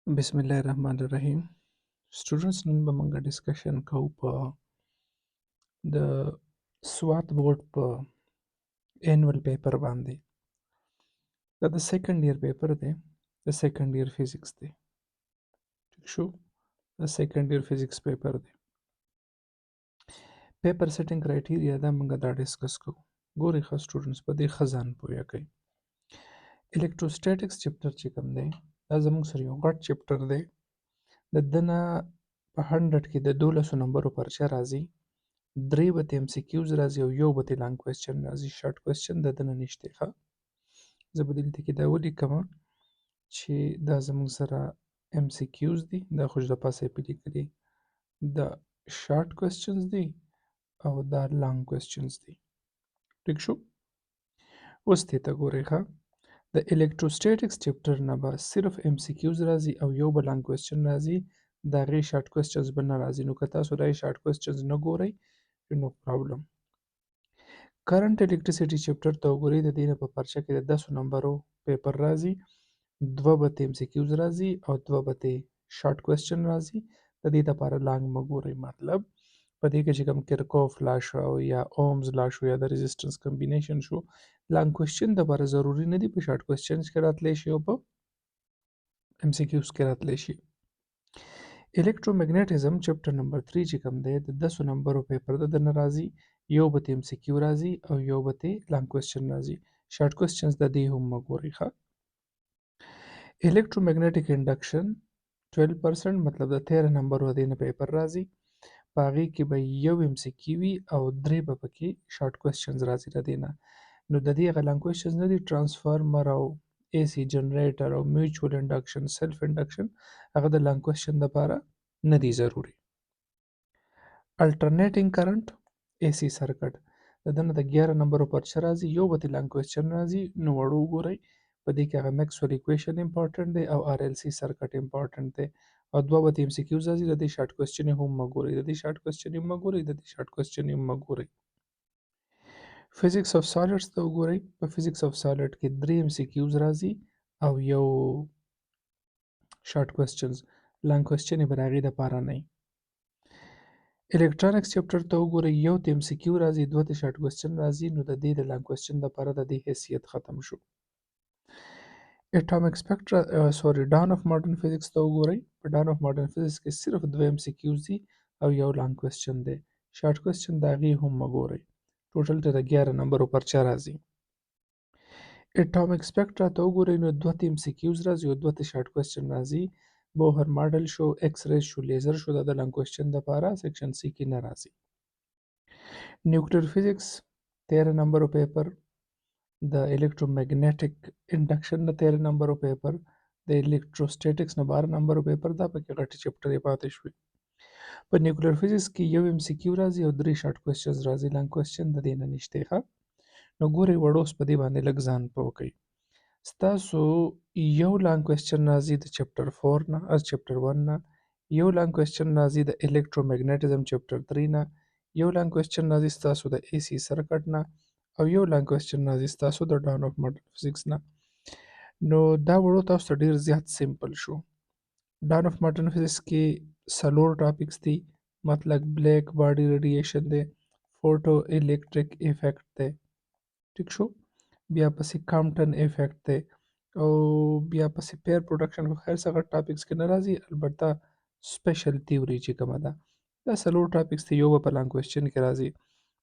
بسم الله الرحمن الرحیم. سټوډنټس نن به موږ ډسکشن کوو په د سوات بورډ په اینوال پیپر باندې. دا د سیکنډ ایئر پیپر دی، د سیکنډ ایئر فزیکس دی. ٹھیک شو، د سیکنډ ایئر فزیکس پیپر دی. پیپر سیټینګ کرایټیریا دا موږ دا ډسکس کوو. ګوري ښه سټوډنټس په دې ښه ځان پوهه کوي. الکتروسټیټکس چپټر چې کوم دی دا زموږ سره یو غټ چپټر دی. د دنه په 100 کې د 12 نمبرو پرچه راځي، 3 به ته MCQs راځي او یو به ته لانګ کوېسچن راځي. شارټ کوېسچن د دنه نشته. ښه، زه به دلته کې دا ولیکم چې دا زموږ سره MCQs دي، دا خو د پاسه په لیکلي دا شارټ کوېسچنز دي او دا لانګ کوېسچنز دي. ټیک شو، اوس دې ته ګورئ. ښه، د الکتروسټیټکس چپټر نه به صرف MCQs راځي او یو به لانګ کوېسچن راځي، د هغې شارټ کوېسچنز به نه راځي. نو که تاسو دا شارټ کوېسچنز نه ګورئ نو پرابلم. کرنٹ الکتریسټي چپټر ته وګورئ، د دې نه په پرچه کې د 10 نمبرو پیپر راځي، 2 به ته MCQs راځي او 2 به ته شارټ کوېسچن راځي. د دې لپاره لانګ مه ګورئ. مطلب په دې کې چې کوم کرکوف لا شو یا اومز لا شو یا د ريزسټنس کمبینیشن شو، لانګ کوېسچن لپاره ضروری نه دي، په شارټ کوېسچنز کې راتلی شي او په MCQs کې راتلی شي. الکترومګنیټزم چپټر نمبر 3 چې کوم دی د 10 نمبرو پیپر د دنه راځي، یو به ته MCQ راځي او یو به ته لانګ کوېسچن راځي. شارټ کوېسچنز د دې هم مه ګورئ. ښه، الکترومګنیټک انډکشن 12%، مطلب د 13 نمبرو د دې نه پیپر راځي، په هغې کې به یو MCQ وي او 3 به پکې شارټ کوېسچنز راځي د دې نه. نو د دې هغه لانګ کوېسچنز نه دي. ټرانسفارمر او AC جنریټر او میوچوال انډکشن، سیلف انډکشن، هغه د لانګ کوېسچن لپاره نه دي ضروري. الټرنیټینګ کرنٹ AC سرکټ د دنه د 11 نمبرو پرچه راځي، یو به ته لانګ کوېسچن راځي. نو وړو وګورئ، په دې کې هغه میکسویل ایکویشن امپورټنټ دی او RLC سرکټ امپورټنټ دی او 2 به ته MCQs راځي. د دې شارټ کوېسچن هم مه ګورئ، د دې شارټ کوېسچن هم مه ګورئ، د دې شارټ کوېسچن هم مه ګورئ. فزیکس اف سالډز ته وګورئ، په فزیکس اف سالډ کې 3 MCQs راځي او یو شارټ کوېسچنز، لانګ کوېسچن یې به د هغې دپاره نه وي. الکترونکس چپټر ته وګورئ، یو ته MCQ راځي، 2 ته شارټ کوېسچن راځي. نو د دې د لانګ کوېسچن لپاره د دې حیثیت ختم شو. اټامک سپیکټرا ډان اف ماډرن فزیکس ته وګورئ، په ډان اف ماډرن فزیکس کې صرف 2 MCQs دي او یو لانګ کوېسچن دی. شارټ کوېسچن د هغې هم مه ګورئ. ټوټل ته د 11 نمبرو پرچه راځي. اټامک سپیکټرا ته وګورئ، نو 2 ته MCQs راځي او 2 ته شارټ کوېسچن راځي. بوهر ماډل شو، ایکس ریز شو، لیزر شو، دا د لانګ کوېسچن لپاره سیکشن C کې نه راځي. نیوکلیر فزیکس 13 نمبرو پیپر، د الکترومګنیټک انډکشن د 13 نمبرو پیپر، د الکتروسټیټکس نه 12 نمبرو پیپر، دا پکې غټې چپټرې پاتې شوې. په نیوکلیر فزیکس کې یو MCQ راځي او 3 شارټ کوېسچنز راځي، لانګ کوېسچن د دې نه نشته. ښه، نو ګورئ وړوس په دې باندې لږ ځان پوه کړئ. ستاسو یو لانګ کوېسچن راځي د چپټر 4 نه، از چپټر 1 نه، یو لانګ کوېسچن راځي د الکترومګنیټزم چپټر 3 نه، یو لانګ کوېسچن راځي ستاسو د AC سرکټ نه او یو لانګ کوېسچن راځي ستاسو د ډان اف ماډرن فزیکس نه. نو دا وړو تاسو ته ډېر زیات سمپل شو. ډان اف ماډرن فزیکس کې 4 ټاپکس دي، مطلب بلیک باډي ریډیشن دی، فوټو الکتریک افیکټ دی. ټیک شو، بیا پسې کامپټن افیکټ دی او بیا پسې پیر پروډکشن. خو خیر څه غټ ټاپکس کې نه راځي، البته سپیشل تیوري چې کومه ده دا 4 ټاپکس دي، یو به په لانګ کوېسچن کې راځي.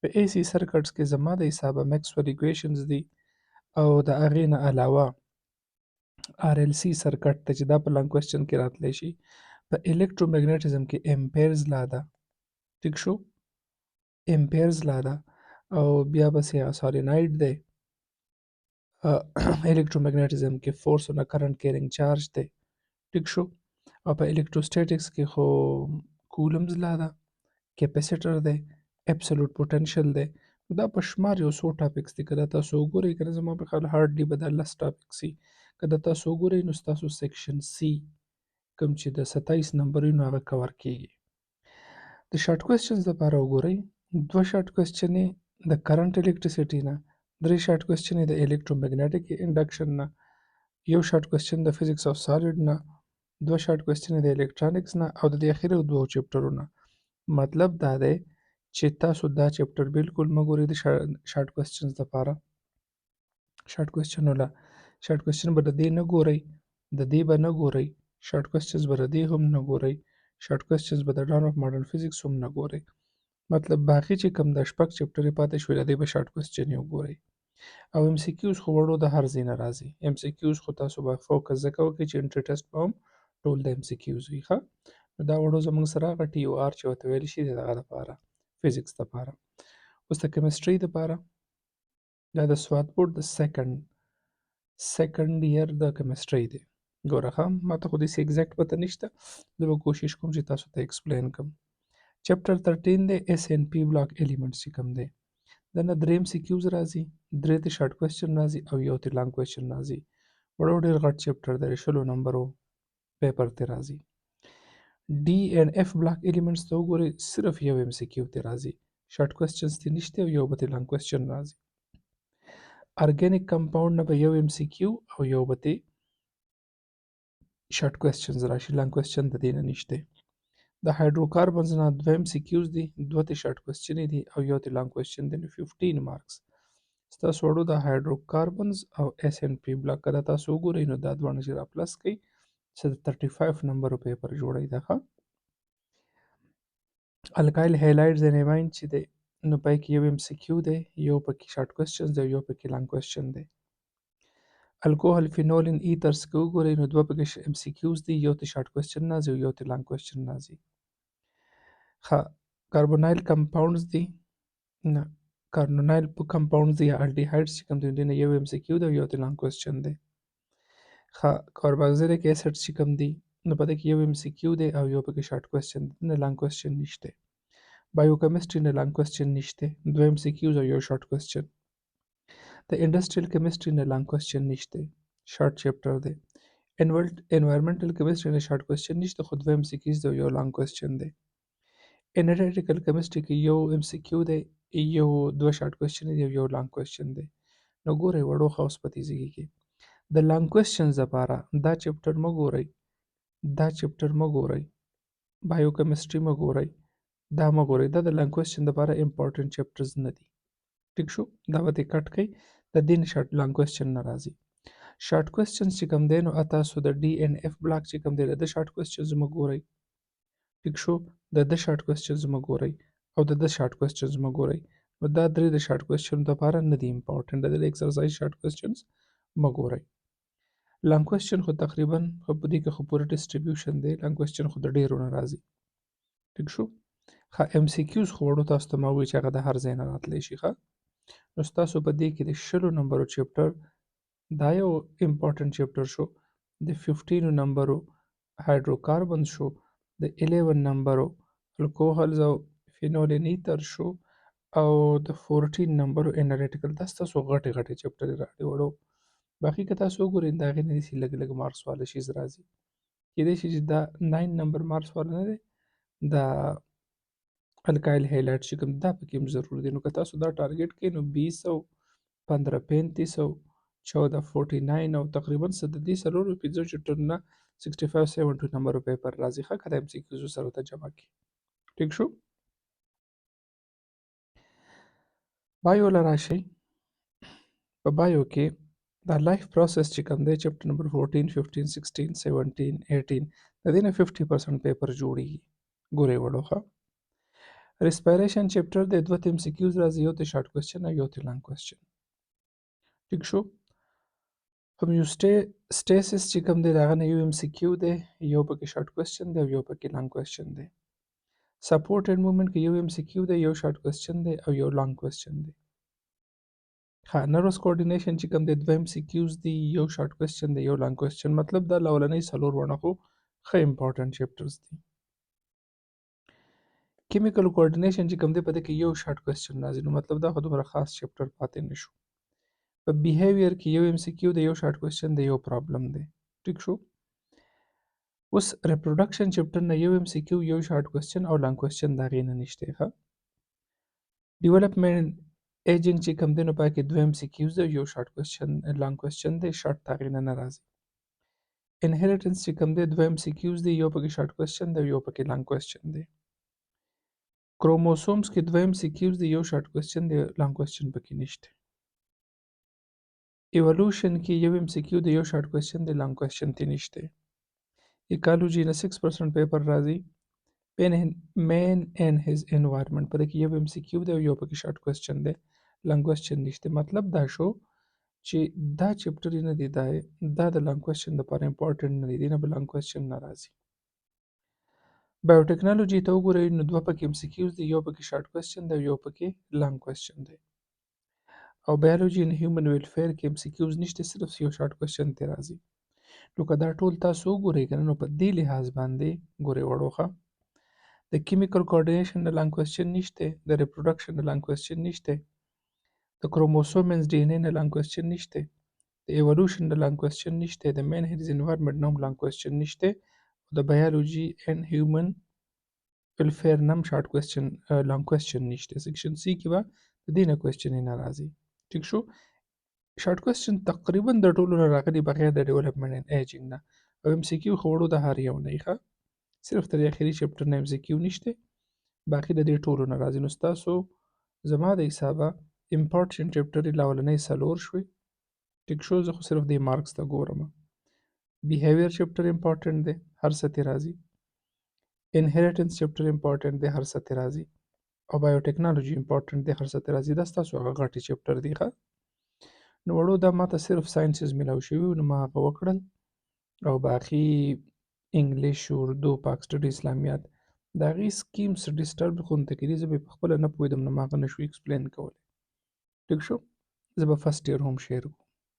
په AC سرکټس کې زما د حسابه میکسویل ایکویشنز دي او د هغې نه علاوه RLC سرکټ ته چې دا په لانګ کوېسچن کې راتلی شي. په الکترومګنیټزم کې امپیرز لا ده. ټیک شو، امپیرز لا ده او بیا پسې سالیناید دی. الکترومګنیټزم کې فورس او کرنٹ کیرینګ چارج دی. ټیک شو، او په الکتروسټیټکس کې خو کولمز لا ده، کیپیسیټر دی، اپسولوټ پوټنشل دی. دا په شمار یو څو ټاپکس دي. که دا تاسو وګورئ، که نه زما په خیال هارډلی به دا 10 ټاپکس وي. که دا تاسو وګورئ نو ستاسو سیکشن C کوم چې د 27 نمبر وي نو هغه کور کېږي. د شارټ کوېسچنز لپاره وګورئ، 2 شارټ کوېسچن یې د کرنٹ الکتریسټي نه، 3 شارټ کوېسچن یې د الکترومګنیټک انډکشن نه، یو شارټ کوېسچن د فزیکس اف سالډ نه دوه شارټ کوېسچن د الکترونیکس نه او د دې اخري دوو چپټرونه. مطلب دا دی چې تاسو دا چپټر بالکل مه ګورئ د شارټ کوېسچنز دپاره. شارټ کوېسچن به د دې نه ګورئ، د دې به نه ګورئ، شارټ کوېسچنز به د دې هم نه ګورئ، شارټ کوېسچنز به د ډان اف ماډرن فزیکس هم نه ګورئ. مطلب باقي چې کوم د شپږ چپټرې پاتې شوي د دې به شارټ کوېسچن یې وګورئ. او ام سی کیوز خو وړو د هر ځای نه راځي. ام سی کیوز خو تاسو به فوکس ځکه وکړئ چې انټري ټسټ به هم ټول د ام سی کیوز وي. ښه، نو دا وړو زموږ سره هغه ټي او آر چې ورته ویلی شي د دغه دپاره، فزیکس دپاره. اوس د کیمسټري دپاره دا د سوات بورډ د سیکنډ ایئر د کیمسټري دی. ګوره ښه، ماته خو داسې اګزیکټ پته نشته، زه به کوشش کوم چې تاسو ته ایکسپلین کړم. چپټر 13 دی ایس این پی بلاک ایلیمنټس چې کوم دی دا نه 3 ام سی کیوز راځي، 3 ته شارټ کوېسچن راځي او 1 ته لانګ کوېسچن راځي. وړو ډېر غټ چپټر دی، 20 نمبرو پیپر ته راځي. ډي اینډ اف بلاک ایلیمنټس ته وګورئ، صرف 1 ام سی کیو ته راځي، شارټ کوېسچنز ته نشته او 1 به ته لانګ کوېسچن راځي. ارګینیک کمپاوند نه به 1 ام سی کیو او 1 به ته شارټ کوېسچنز راشي، لانګ کوېسچن د دې نه نشته. د هایدروکاربنز نه 2 ام سی کیوز دي، 2 ته شارټ کوېسچن دي او 1 ته لانګ کوېسچن دی، نو 15 مارکس. ستاسو وړو د هایدروکاربنز او ایس این پی بلاک که دا تاسو وګورئ نو دا دواړه چې را پلس کوئ چې د 35 نمبرو پیپر جوړوي. دا ښه، الکایل هیلایډز اینډ ایماین چې دی نو پای کې 1 ام سی کیو دی، 1 پکې شارټ کوېسچنز دی او 1 پکې لانګ کوېسچن دی. الکوهل فینولین ایترز که وګورئ نو 2 پکې ام سی کیوز دي، 1 ته شارټ کوېسچن راځي او 1 ته لانګ کوېسچن راځي. ښه، کاربونایل کمپاوندز دي نه، کاربونایل کمپاوندز دي یا الډیهایډز چې کوم دي د نه 1 ام سی کیو دی او 1 ته لانګ کوېسچن دی. ښه، کارباکزیلیک ایسډ چې کوم دي نو په دې کې 1 ام سی کیو دی او 1 پکې شارټ کوېسچن دی، نه لانګ کوېسچن نشته. بایو کیمسټري نه لانګ کوېسچن نشته، 2 ام سی کیوز او 1 شارټ کوېسچن. د انډسټریل کیمسټري نه لانګ کوېسچن نشته، شارټ چپټر دی. انوایرمنټل کیمسټري نه شارټ کوېسچن نشته خو 2 ام سی کیوز دی او 1 لانګ کوېسچن دی. انالیټیکل کیمسټري کې 1 ام سی کیو دی، 2 شارټ کوېسچن دی او 1 لانګ کوېسچن دی. نو ګورئ وړو ښه اوس په تیزګي کې د لانګ کوېسچنز لپاره دا چپټر مه ګورئ، دا چپټر مه ګورئ، بایو کیمسټري مه ګورئ، دا مه ګورئ، دا د لانګ کوېسچن لپاره امپورټنټ چپټرز نه دي. ټیک شو، دا به ترې کټ کړئ، د دې نه شارټ لانګ کوېسچن نه راځي. شارټ کوېسچنز چې کوم دی نو تاسو د ډي اینډ اف بلاک چې کوم دی د شارټ کوېسچنز مه ګورئ. ټیک شو، د شارټ کوېسچنز مه ګورئ او د شارټ کوېسچنز مه ګورئ، نو دا 3 د شارټ کوېسچن لپاره نه دي امپورټنټ، د ایکسرسایز شارټ کوېسچنز مه ګورئ. لانګ کوېسچن خو تقریبا په دې کې خو پوره ډسټریبیوشن دی، لانګ کوېسچن خو د ډېرو نه راځي. ټیک شو، ښه، ام سی کیوز خو وړو تاسو ته ما وویل چې هغه د هر ځای نه راتلی شي. ښه، نو ستاسو په دې کې د 20 نمبرو چپټر دا یو امپورټنټ چپټر شو، د 15 نمبرو هایدروکاربن شو، د 11 نمبرو الکوهلز او فینولین ایتر شو او د 14 نمبرو انالیټیکل. دا ستاسو غټې غټې چپټرې راغلي وړو. باقي که تاسو وګورئ د هغې نه داسې لږ لږ مارکس والا شیز راځي، کیدای شي چې دا 9 نمبر مارکس والا نه دی، دا الکایل هیلایډ چې کوم دا پکې هم ضرور دی. نو که تاسو دا ټارګېټ کړئ نو 20 او 15 35 او 14 49 او تقریبا څه د دې څلورو پنځو چپټرو نه 65 70 نمبرو پیپر راځي. ښه، که د ام سی کیوز سره ورته جمع کړي. ټیک شو، بایو له راشئ. په بایو کې دا لایف پروسس چې کوم دی چپټر نمبر 14 15 16 17 18 د دې نه 50% پیپر جوړیږي. ګورئ وړو ښه، ریسپایریشن چپټر دی، 2 ته ام سی کیوز راځي، 1 ته شارټ کوېسچن او 1 ته لانګ کوېسچن. ټیک شو، هومیوسټیسس چې کوم دی د هغه نه 1 ام سی کیو دی، 1 پکې شارټ کوېسچن دی او 1 پکې لانګ کوېسچن دی. سپورټ اینډ موومنټ کې 1 ام سی کیو دی، 1 شارټ کوېسچن دی او 1 لانګ کوېسچن دی. ها، نروس کوارډینیشن چې کوم دی 2 ام سی کیوز دی، 1 شارټ کوېسچن دی، 1 لانګ کوېسچن. مطلب دا لولنۍ څلور ونه خو ښه امپورټنټ چپټرز دي. کیمیکل کوارډینیشن چې کوم دی په دې کې 1 شارټ کوېسچن راځي، نو مطلب دا خو دومره خاص چپټر پاتې نه شو. په بیهیویر کې 1 ام سی کیو دی، 1 شارټ کوېسچن دی، 1 پرابلم دی. ټیک شو، اوس ریپروډکشن چپټر نه 1 ام سی کیو، 1 شارټ کوېسچن او لانګ کوېسچن د هغې نه نشته. ښه، ډیولپمنټ ایجنګ چې کوم دی نو پای کې 2 ام سی کیوز دی، 1 شارټ کوېسچن لانګ کوېسچن دی، شارټ د هغې نه راځي. انهریټنس چې کوم دی دوه MCQs دی، یو پکې شارټ کوېسچن دی یو پکې لانګ کوېسچن دی. کروموسومز کې دوه MCQs دی، یو شارټ کوېسچن دی لانګ کوېسچن پکې نشته. ایولوشن کې یو MCQ دی، یو شارټ کوېسچن دی لانګ کوېسچن تی نشته. ایکالوجي نه 6% پیپر راځي. مین ان هیز انوایرمنٹ په دې کې یو MCQ دی او یو پکې شارټ کوېسچن دی لانګ کوېسچن نشته. مطلب دا شو چې دا چپټر نه دی دا د لانګ کوېسچن لپاره امپورټنټ نه دی، دی نه به لانګ کوېسچن نه راځي. بایوټیکنالوژي ته وګورئ نو دوه پکې MCQs دی، یو پکې شارټ کوېسچن دی او یو پکې لانګ کوېسچن دی. او بایولوژي ان هیومن ویلفیر کې MCQs نشته، صرف یو شارټ کوېسچن تی راځي. نو که دا ټول تاسو وګورئ کنه نو په دې لحاظ باندې ګورئ وړوښه د کیمیکل کوارډینیشن د لانګ کوېسچن نشته، د ریپروډکشن د لانګ کوېسچن نشته، د کروموسومز DNA نه لانګ کوېسچن نشته، د ایولوشن د لانګ کوېسچن نشته، د مین هیز انوایرمنټ نه هم لانګ کوېسچن نشته، او د بایولوژي ان هیومن ویلفیر نه هم شارټ کوېسچن لانګ کوېسچن نشته. سیکشن C کې به د دې نه کوېسچن نه راځي. ټیک شو. شارټ کوېسچن تقریبا د ټولو نه راغلي بغیر د ډیولپمنټ ان ایجنګ نه، او MCQ خو وړو د هر یو نه ښه، صرف تر اخري چپټر نه MCQ نشته، باقي د دې ټولو نه راځي. نو ستاسو زما د حسابه امپورټنټ چپټر یې لا اولنۍ څلور شوې. ټیک شو. زه خو صرف دې مارکس ته ګورم. بیهیویر چپټر امپورټنټ دی، هر څه ته راځي. انهریټنس چپټر امپورټنټ دی، هر څه ته راځي. او بایوټیکنالوژي امپورټنټ دی، هر څه ته راځي. دا ستاسو هغه غټې چپټر دی ښه. نو وړو دا ماته صرف ساینسز میلاو شوي وو، نو ما هغه وکړل، او باقي انګلیش، اردو، پاک سټډي، اسلامیات د هغې سکیمز ډسټرب غونته کېدي، زه به پخپله نه پوهېدم نو ما هغه نه شو ایکسپلین کولی. ټیک شو. زه به فرسټ ایئر هم شیر کوم.